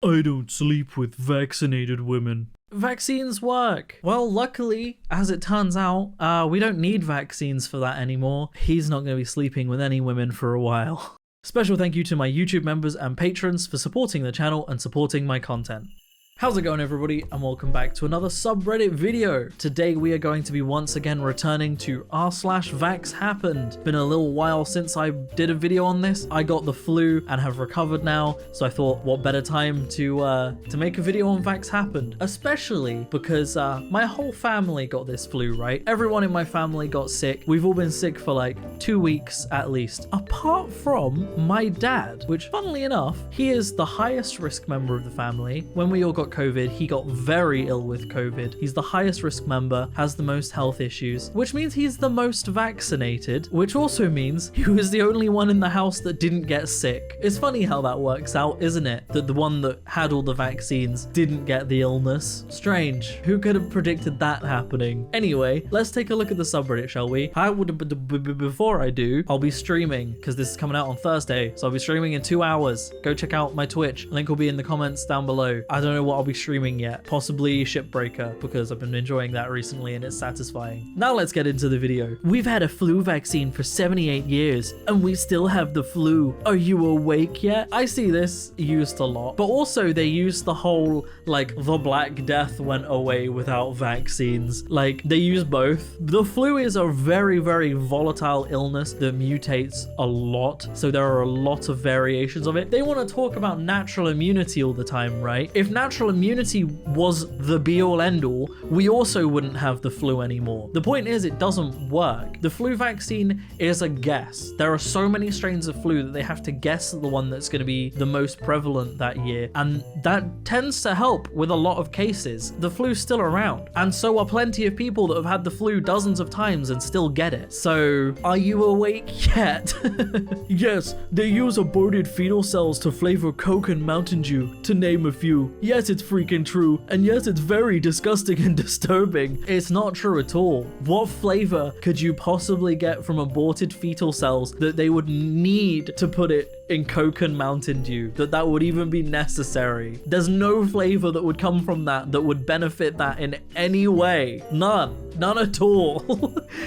I don't sleep with vaccinated women. Vaccines work. Well, luckily, as it turns out, we don't need vaccines for that anymore. He's not going to be sleeping with any women for a while. Special thank you to my YouTube members and patrons for supporting the channel and supporting my content. How's it going, everybody, and welcome back to another subreddit video. Today we are going to be once again returning to r/vaxxhappened. Been a little while since I did a video on this. I got the flu and have recovered now, so I thought what better time to make a video on vaxxhappened, especially because my whole family got this flu, right? Everyone in my family got sick. We've all been sick for like 2 weeks at least, apart from my dad, which funnily enough, he is the highest risk member of the family. When we all got COVID, he got very ill with COVID. He's the highest risk member, has the most health issues, which means he's the most vaccinated, which also means he was the only one in the house that didn't get sick. It's funny how that works out, isn't it? That the one that had all the vaccines didn't get the illness. Strange. Who could have predicted that happening? Anyway, let's take a look at the subreddit, shall we? Before I do, I'll be streaming, because this is coming out on Thursday, so I'll be streaming in 2 hours. Go check out my Twitch. Link will be in the comments down below. I don't know what I'll be streaming yet. Possibly Shipbreaker, because I've been enjoying that recently and it's satisfying. Now let's get into the video. We've had a flu vaccine for 78 years and we still have the flu. Are you awake yet? I see this used a lot, but also they use the whole like the Black Death went away without vaccines. Like they use both. The flu is a very, very volatile illness that mutates a lot. So there are a lot of variations of it. They want to talk about natural immunity all the time, right? If natural immunity was the be-all end-all, we also wouldn't have the flu anymore. The point is, it doesn't work. The flu vaccine is a guess. There are so many strains of flu that they have to guess the one that's going to be the most prevalent that year, and that tends to help with a lot of cases. The flu's still around, and so are plenty of people that have had the flu dozens of times and still get it. So, are you awake yet? Yes, they use aborted fetal cells to flavor Coke and Mountain Dew, to name a few. Yes, it's freaking true, and yes, it's very disgusting and disturbing. It's not true at all. What flavor could you possibly get from aborted fetal cells that they would need to put it in Coke and Mountain Dew, that would even be necessary? There's no flavor that would come from that would benefit that in any way. None at all.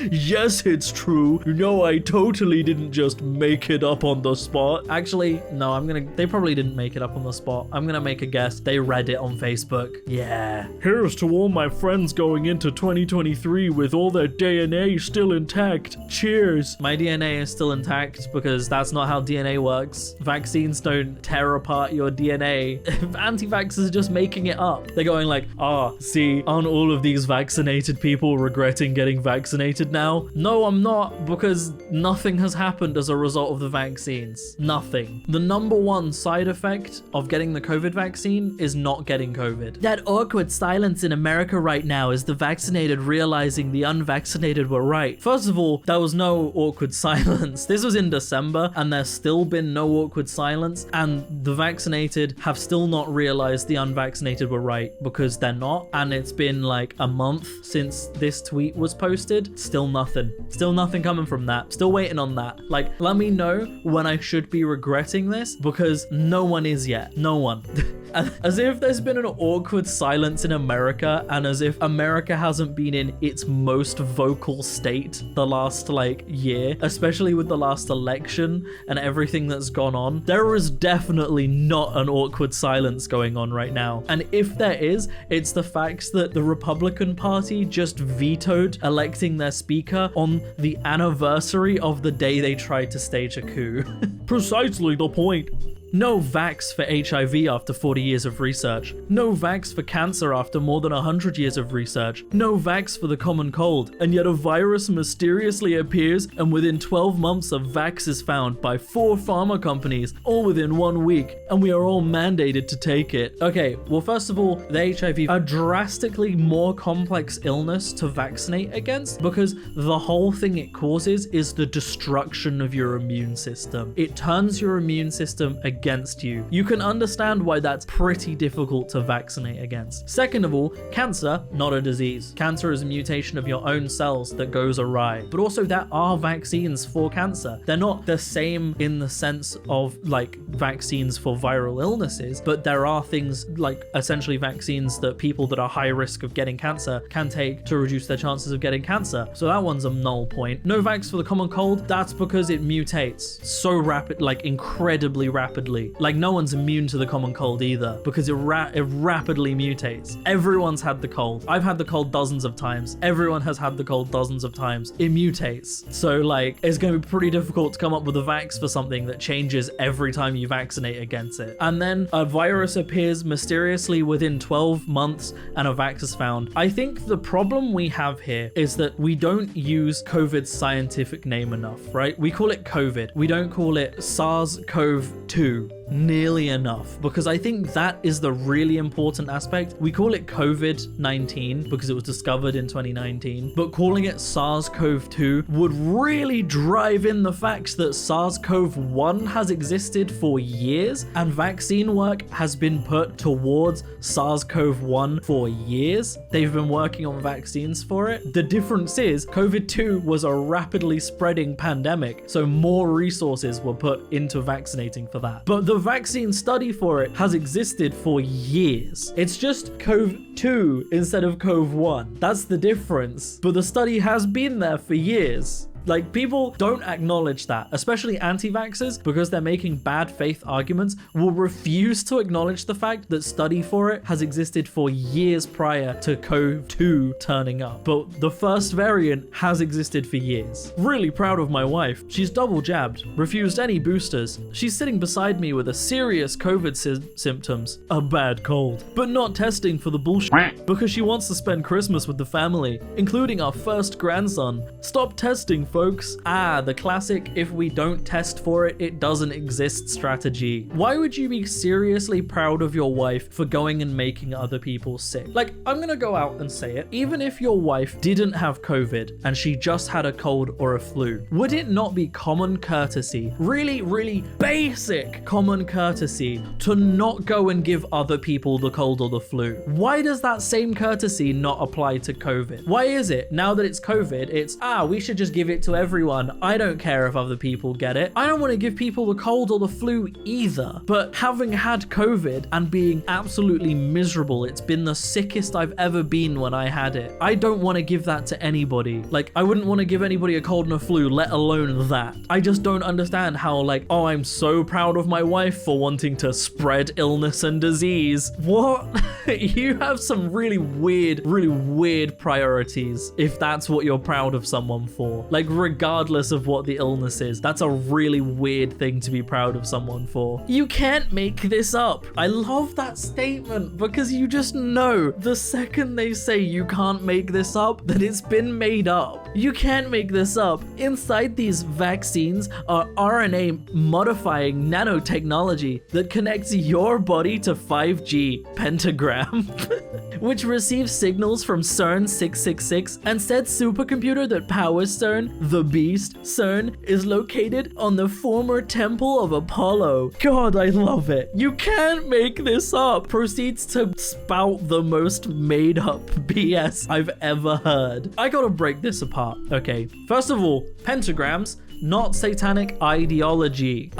Yes, it's true. No, I totally didn't just make it up on the spot. Actually, no, they probably didn't make it up on the spot. I'm gonna make a guess. They read it on Facebook. Yeah. Here's to all my friends going into 2023 with all their DNA still intact. Cheers. My DNA is still intact because that's not how DNA works. Vaccines don't tear apart your DNA. Anti-vaxxers are just making it up. They're going like, see, aren't all of these vaccinated people regretting getting vaccinated now? No, I'm not, because nothing has happened as a result of the vaccines. Nothing. The #1 side effect of getting the COVID vaccine is not getting COVID. That awkward silence in America right now is the vaccinated realizing the unvaccinated were right. First of all, there was no awkward silence. This was in December and there's still been no awkward silence, and the vaccinated have still not realized the unvaccinated were right, because they're not, and it's been like a month since this tweet was posted. Still nothing coming from that. Still waiting on that. Like, let me know when I should be regretting this, because no one is yet. No one. As if there's been an awkward silence in America, and as if America hasn't been in its most vocal state the last like year, especially with the last election and everything that's gone on. There is definitely not an awkward silence going on right now. And if there is, it's the fact that the Republican Party just vetoed electing their speaker on the anniversary of the day they tried to stage a coup. Precisely the point. No vax for HIV after 40 years of research. No vax for cancer after more than 100 years of research. No vax for the common cold. And yet a virus mysteriously appears, and within 12 months a vax is found by 4 pharma companies, all within 1 week, and we are all mandated to take it. Okay, well, first of all, the HIV, a drastically more complex illness to vaccinate against, because the whole thing it causes is the destruction of your immune system. It turns your immune system against against you. You can understand why that's pretty difficult to vaccinate against. Second of all, cancer, not a disease. Cancer is a mutation of your own cells that goes awry. But also there are vaccines for cancer. They're not the same in the sense of like vaccines for viral illnesses, but there are things like essentially vaccines that people that are high risk of getting cancer can take to reduce their chances of getting cancer. So that one's a null point. No vax for the common cold, that's because it mutates so rapid, like incredibly rapidly. Like no one's immune to the common cold either because it rapidly mutates. Everyone's had the cold. I've had the cold dozens of times. Everyone has had the cold dozens of times. It mutates. So like it's going to be pretty difficult to come up with a vax for something that changes every time you vaccinate against it. And then a virus appears mysteriously within 12 months and a vax is found. I think the problem we have here is that we don't use COVID's scientific name enough, right? We call it COVID. We don't call it SARS-CoV-2 nearly enough, because I think that is the really important aspect. We call it COVID-19 because it was discovered in 2019, but calling it SARS-CoV-2 would really drive in the fact that SARS-CoV-1 has existed for years and vaccine work has been put towards SARS-CoV-1 for years. They've been working on vaccines for it. The difference is COVID-2 was a rapidly spreading pandemic, so more resources were put into vaccinating for that. But the vaccine study for it has existed for years. It's just CoV-2 instead of CoV-1. That's the difference. But the study has been there for years. Like, people don't acknowledge that, especially anti-vaxxers, because they're making bad faith arguments, will refuse to acknowledge the fact that study for it has existed for years prior to CoV-2 turning up. But the first variant has existed for years. Really proud of my wife. She's double jabbed, refused any boosters. She's sitting beside me with a serious COVID symptoms, a bad cold, but not testing for the bullshit because she wants to spend Christmas with the family, including our first grandson. Stop testing, folks. The classic if we don't test for it, it doesn't exist strategy. Why would you be seriously proud of your wife for going and making other people sick? Like, I'm gonna go out and say it. Even if your wife didn't have COVID and she just had a cold or a flu, would it not be common courtesy, really, really basic common courtesy, to not go and give other people the cold or the flu? Why does that same courtesy not apply to COVID? Why is it now that it's COVID, it's, we should just give it to everyone. I don't care if other people get it. I don't want to give people the cold or the flu either. But having had COVID and being absolutely miserable, it's been the sickest I've ever been when I had it. I don't want to give that to anybody. Like, I wouldn't want to give anybody a cold and a flu, let alone that. I just don't understand how, like, I'm so proud of my wife for wanting to spread illness and disease. What? You have some really weird priorities if that's what you're proud of someone for. Like, regardless of what the illness is, that's a really weird thing to be proud of someone for. You can't make this up. I love that statement because you just know the second they say you can't make this up, that it's been made up. You can't make this up. Inside these vaccines are RNA modifying nanotechnology that connects your body to 5G pentagram, which receives signals from CERN 666 and said supercomputer that powers CERN, the beast. CERN is located on the former temple of Apollo. God, I love it. You can't make this up. Proceeds to spout the most made up BS I've ever heard. I gotta break this apart. Okay, first of all, pentagrams, not satanic ideology.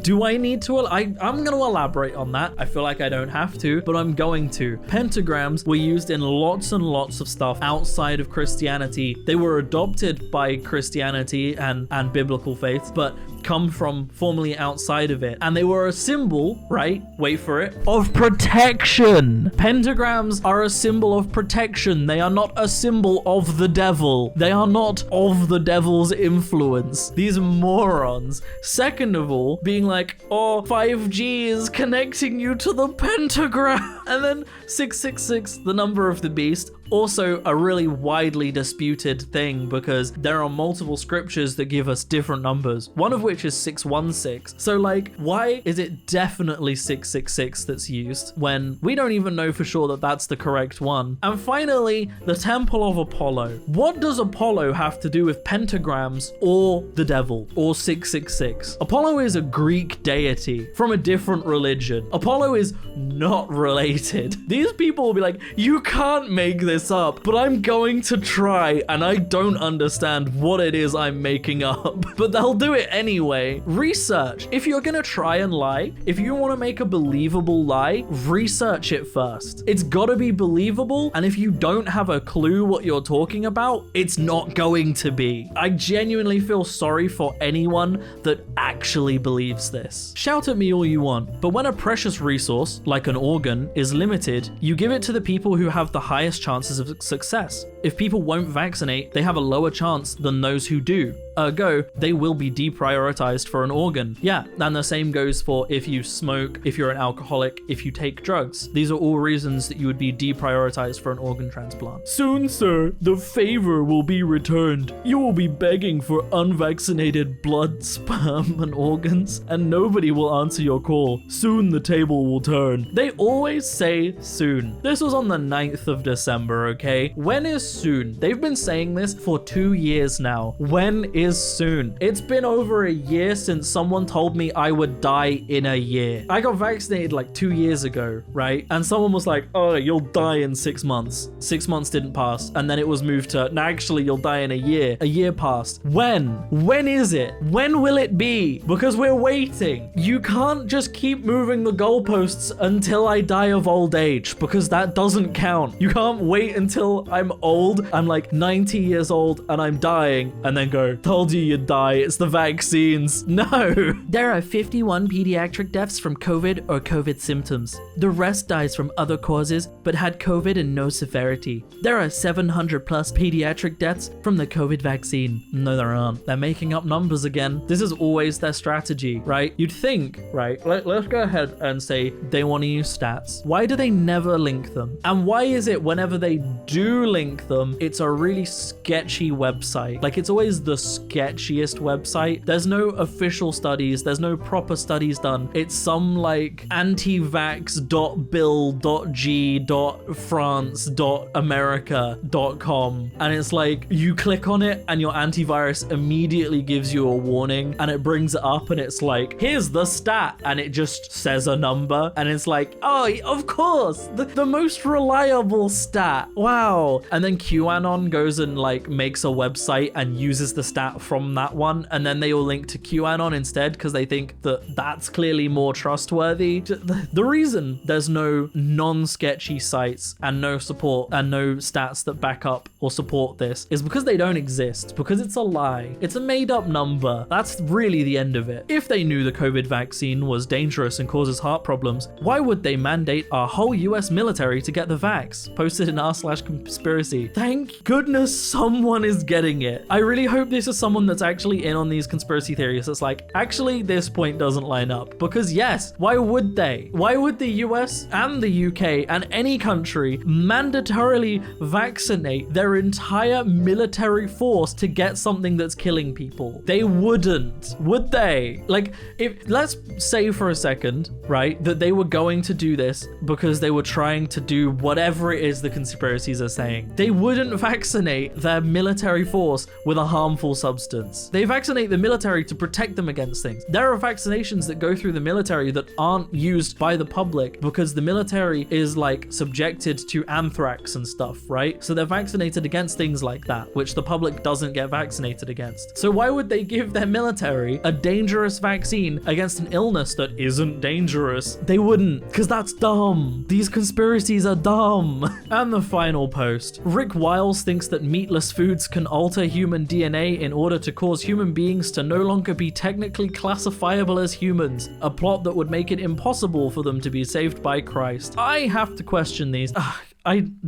Do I need to? I'm gonna elaborate on that. I feel like I don't have to, but I'm going to. Pentagrams were used in lots and lots of stuff outside of Christianity. They were adopted by Christianity and biblical faiths, but come from formerly outside of it. And they were a symbol, right? Wait for it. Of protection. Pentagrams are a symbol of protection. They are not a symbol of the devil. They are not of the devil's influence. These morons. Second of all, being like, 5G is connecting you to the pentagram. And then 666, the number of the beast. Also, a really widely disputed thing because there are multiple scriptures that give us different numbers, one of which is 616. So like, why is it definitely 666 that's used when we don't even know for sure that that's the correct one? And finally, the Temple of Apollo. What does Apollo have to do with pentagrams or the devil or 666? Apollo is a Greek deity from a different religion. Apollo is not related. These people will be like, you can't make this up, but I'm going to try, and I don't understand what it is I'm making up, but they'll do it anyway. Research. If you're gonna try and lie, if you want to make a believable lie, research it first. It's gotta be believable, and if you don't have a clue what you're talking about, it's not going to be. I genuinely feel sorry for anyone that actually believes this. Shout at me all you want, but when a precious resource, like an organ, is limited, you give it to the people who have the highest chances of success. If people won't vaccinate, they have a lower chance than those who do. Ergo, they will be deprioritized for an organ. Yeah, and the same goes for if you smoke, if you're an alcoholic, if you take drugs. These are all reasons that you would be deprioritized for an organ transplant. Soon, sir, the favor will be returned. You will be begging for unvaccinated blood, sperm, and organs, and nobody will answer your call. Soon the table will turn. They always say soon. This was on the 9th of December, okay? When is soon? They've been saying this for 2 years now. When is soon? It's been over a year since someone told me I would die in a year. I got vaccinated like 2 years ago, right? And someone was like, oh, you'll die in 6 months. 6 months didn't pass. And then it was moved to, no, actually, you'll die in a year. A year passed. When? When is it? When will it be? Because we're waiting. You can't just keep moving the goalposts until I die of old age, because that doesn't count. You can't wait until I'm old. I'm like 90 years old and I'm dying and then go, told you you'd die. It's the vaccines. No. There are 51 pediatric deaths from COVID or COVID symptoms. The rest dies from other causes but had COVID and no severity. There are 700 plus pediatric deaths from the COVID vaccine. No, there aren't. They're making up numbers again. This is always their strategy, right? You'd think, right? Let's go ahead and say they want to use stats. Why do they never link them? And why is it whenever they do link them, it's a really sketchy website? Like, it's always the sketchiest website. There's no official studies. There's no proper studies done. It's some like antivax.bill.g.france.america.com. And it's like, you click on it and your antivirus immediately gives you a warning and it brings it up and it's like, here's the stat. And it just says a number and it's like, oh, of course, the most reliable stat. Wow. And then QAnon goes and like makes a website and uses the stat from that one, and then they all link to QAnon instead because they think that that's clearly more trustworthy. The reason there's no non-sketchy sites and no support and no stats that back up or support this is because they don't exist, because it's a lie. It's a made up number. That's really the end of it. If they knew the COVID vaccine was dangerous and causes heart problems, why would they mandate our whole US military to get the vax? Posted in r/conspiracy. Thank goodness someone is getting it. I really hope this is someone that's actually in on these conspiracy theories that's like, actually this point doesn't line up. Because yes, why would they? Why would the US and the UK and any country mandatorily vaccinate their entire military force to get something that's killing people? They wouldn't, would they? Like, if let's say for a second, right, that they were going to do this because they were trying to do whatever it is the conspiracies are saying. They wouldn't vaccinate their military force with a harmful substance. They vaccinate the military to protect them against things. There are vaccinations that go through the military that aren't used by the public because the military is like subjected to anthrax and stuff, right? So they're vaccinated against things like that, which the public doesn't get vaccinated against. So why would they give their military a dangerous vaccine against an illness that isn't dangerous? They wouldn't, because that's dumb. These conspiracies are dumb. And the final post. Rick Wiles thinks that meatless foods can alter human DNA in order to cause human beings to no longer be technically classifiable as humans, a plot that would make it impossible for them to be saved by Christ. I have to question these.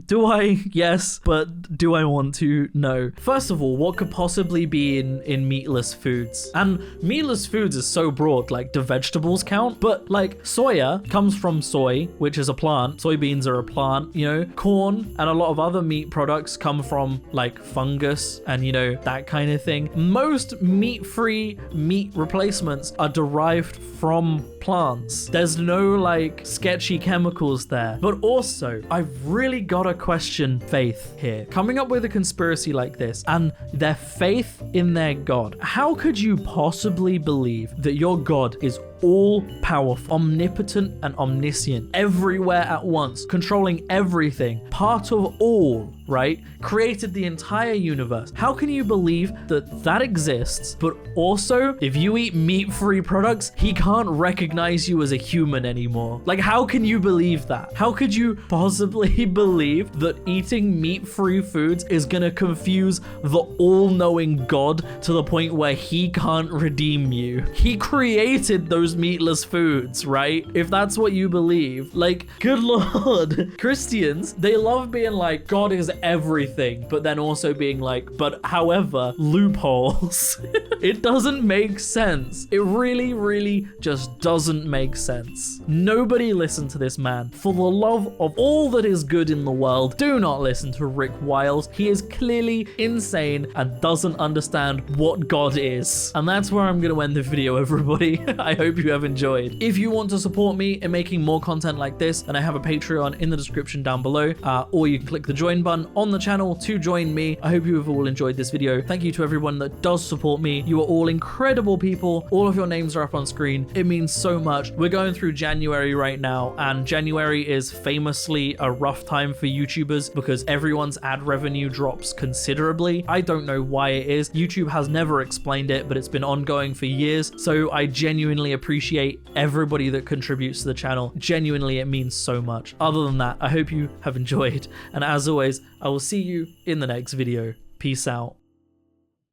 do I? Yes, but do I want to? No. First of all, what could possibly be in meatless foods? And meatless foods is so broad, like, do vegetables count? But like, soya comes from soy, which is a plant. Soybeans are a plant, you know. Corn and a lot of other meat products come from like fungus and, you know, that kind of thing. Most meat-free meat replacements are derived from plants. There's no like sketchy chemicals there. But also, I've really gotta question faith here. Coming up with a conspiracy like this and their faith in their God. How could you possibly believe that your God is all powerful, omnipotent and omniscient, everywhere at once, controlling everything, part of all, right? Created the entire universe. How can you believe that that exists, but also if you eat meat-free products, he can't recognize you as a human anymore? Like, how can you believe that? How could you possibly believe that eating meat-free foods is gonna confuse the all-knowing God to the point where he can't redeem you? He created those meatless foods, right? If that's what you believe, like, good Lord. Christians, they love being like, God is everything, but then also being like, but however, loopholes. It doesn't make sense. It really, really just doesn't make sense. Nobody listen to this man. For the love of all that is good in the world, do not listen to Rick Wiles. He is clearly insane and doesn't understand what God is. And that's where I'm going to end the video, everybody. I hope you have enjoyed. If you want to support me in making more content like this, then I have a Patreon in the description down below, or you can click the join button on the channel to join me. I hope you have all enjoyed this video. Thank you to everyone that does support me. You are all incredible people. All of your names are up on screen. It means so much. We're going through January right now, and January is famously a rough time for YouTubers because everyone's ad revenue drops considerably. I don't know why it is. YouTube has never explained it, but it's been ongoing for years. So I genuinely appreciate everybody that contributes to the channel. Genuinely, it means so much. Other than that, I hope you have enjoyed. And as always, I will see you in the next video. Peace out.